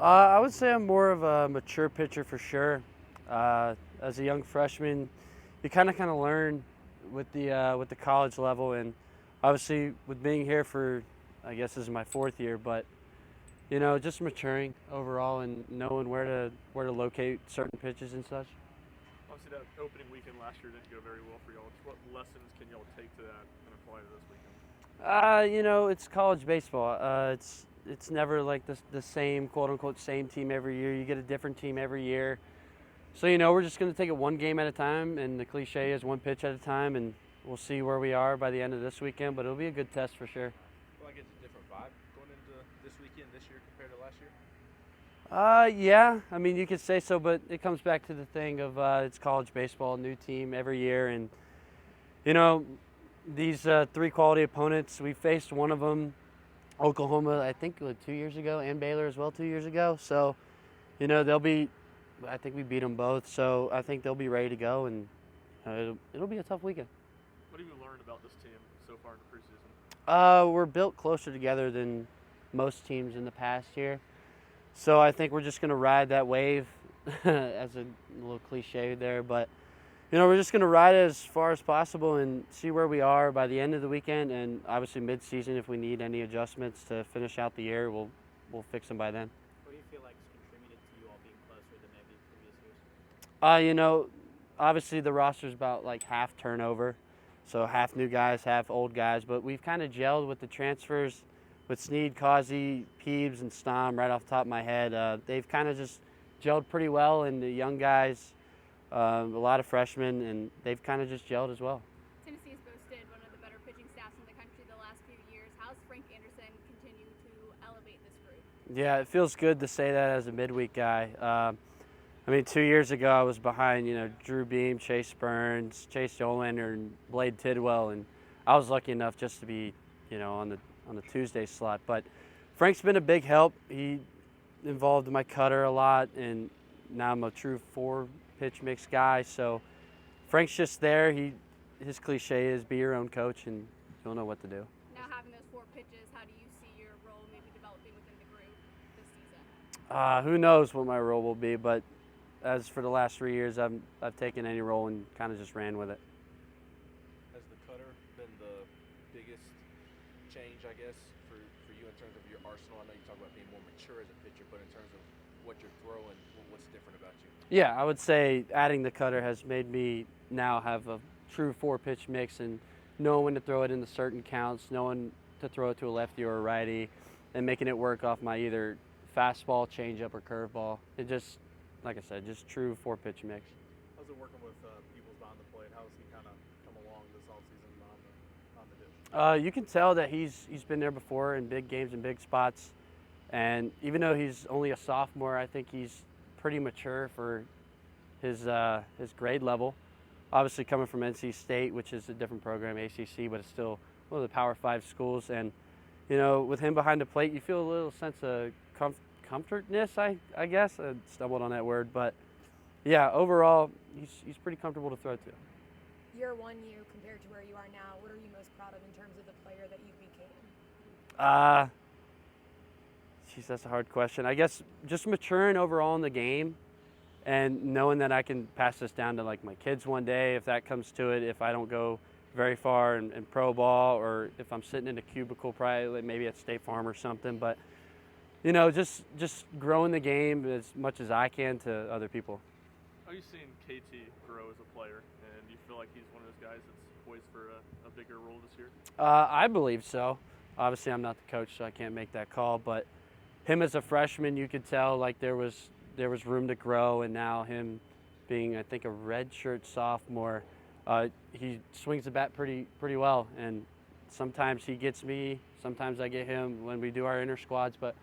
I would say I'm more of a mature pitcher for sure. As a young freshman, you kind of learn with the college level, and obviously with being here for, I guess this is my fourth year, but just maturing overall and knowing where to locate certain pitches and such. Obviously, that opening weekend last year didn't go very well for y'all. What lessons can y'all take to that and apply to this weekend? It's college baseball. It's never like the same quote unquote same team every year. You get a different team every year. So we're just going to take it one game at a time, and the cliche is one pitch at a time, and we'll see where we are by the end of this weekend. But it'll be a good test for sure. Feel like it's a different vibe going into this weekend this year compared to last year? Yeah, I mean you could say so, but it comes back to the thing of it's college baseball, new team every year, and you know these three quality opponents. We faced one of them, Oklahoma, I think 2 years ago, and Baylor as well 2 years ago. So they'll be. I think we beat them both, so I think they'll be ready to go, and it'll be a tough weekend. What have you learned about this team so far in the preseason? We're built closer together than most teams in the past year, so I think we're just going to ride that wave, as a little cliche there, but we're just going to ride it as far as possible and see where we are by the end of the weekend, and obviously mid-season if we need any adjustments to finish out the year, we'll fix them by then. What do you feel like has contributed to you all being closer than maybe previous years? Obviously the roster's about like half turnover, so half new guys, half old guys, but we've kind of gelled with the transfers with Sneed, Causey, Peebs, and Stom right off the top of my head. They've kind of just gelled pretty well, and the young guys, a lot of freshmen, and they've kind of just gelled as well. Tennessee's boasted one of the better pitching staffs in the country the last few years. How's Frank Anderson continue to elevate this group? Yeah, it feels good to say that as a midweek guy. 2 years ago I was behind, Drew Beam, Chase Burns, Chase Yolander, and Blade Tidwell, and I was lucky enough just to be, on the Tuesday slot. But Frank's been a big help. He involved my cutter a lot, and now I'm a true four-pitch mix guy. So Frank's just there. His cliche is be your own coach, and you'll know what to do. Now having those four pitches, how do you see your role maybe developing within the group this season? Who knows what my role will be, but as for the last 3 years, I've taken any role and kind of just ran with it. Has the cutter been the biggest change, I guess, for you in terms of your arsenal? I know you talk about being more mature as a pitcher, but in terms of what you're throwing, what's different about you? Yeah, I would say adding the cutter has made me now have a true four-pitch mix and knowing when to throw it into certain counts, knowing to throw it to a lefty or a righty, and making it work off my either fastball, changeup, or curveball. It just, like I said, just true four-pitch mix. How's it working with Peoples behind the plate? How has he kind of come along this offseason on the dish? You can tell that he's been there before in big games and big spots, and even though he's only a sophomore, I think he's pretty mature for his grade level. Obviously coming from NC State, which is a different program, ACC, but it's still one of the Power 5 schools. And with him behind the plate, you feel a little sense of comfortness, I guess. I stumbled on that word, but yeah, overall, he's pretty comfortable to throw to. Year 1 you compared to where you are now, what are you most proud of in terms of the player that you became? Geez, that's a hard question. I guess just maturing overall in the game and knowing that I can pass this down to like my kids one day if that comes to it, if I don't go very far in pro ball, or if I'm sitting in a cubicle probably maybe at State Farm or something. But just growing the game as much as I can to other people. How are you seeing KT grow as a player, and do you feel like he's one of those guys that's poised for a bigger role this year? I believe so. Obviously, I'm not the coach, so I can't make that call. But him as a freshman, you could tell like there was room to grow, and now him being, I think, a redshirt sophomore, he swings the bat pretty well. And sometimes he gets me, sometimes I get him when we do our inter squads. But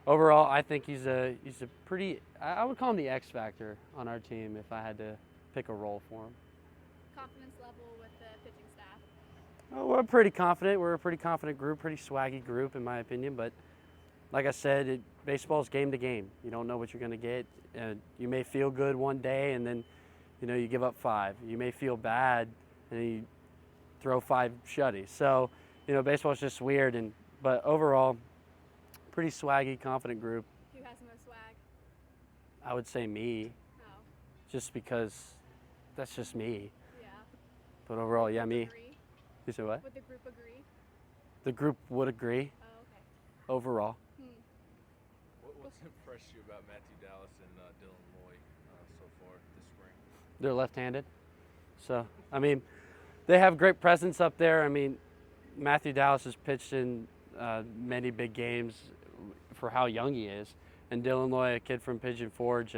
overall, I think he's a pretty, I would call him the X factor on our team if I had to pick a role for him. Confidence level with the pitching staff? Oh, we're pretty confident. We're a pretty confident group, pretty swaggy group in my opinion. But like I said, baseball's game to game. You don't know what you're going to get. You may feel good one day and then, you give up 5. You may feel bad and you throw 5 shutties. So, baseball's just weird. But overall, pretty swaggy, confident group. Who has the most swag? I would say me, Oh, just because that's just me. yeah. But overall, yeah, Group me. Agree? You said what? Would the group agree? The group would agree Oh, okay. overall. What's impressed you about Matthew Dallas and Dylan Loy so far this spring? They're left-handed. So, I mean, they have great presence up there. I mean, Matthew Dallas has pitched in many big games for how young he is. And Dylan Loy, a kid from Pigeon Forge,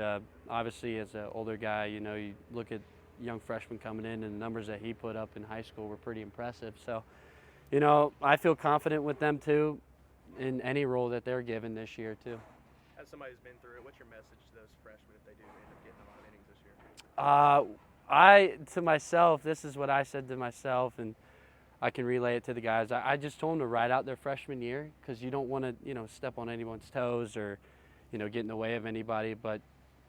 obviously as an older guy, you know, you look at young freshman coming in and the numbers that he put up in high school were pretty impressive. So, you know, I feel confident with them too in any role that they're given this year too. As somebody who's been through it, what's your message to those freshmen if they do end up getting a lot of innings this year? To myself, this is what I said to myself, and I can relay it to the guys. I just told them to ride out their freshman year because you don't want to, you know, step on anyone's toes or, you know, get in the way of anybody. But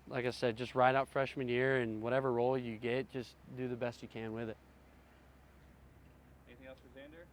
like I said, just ride out freshman year, and whatever role you get, just do the best you can with it. Anything else for Zander?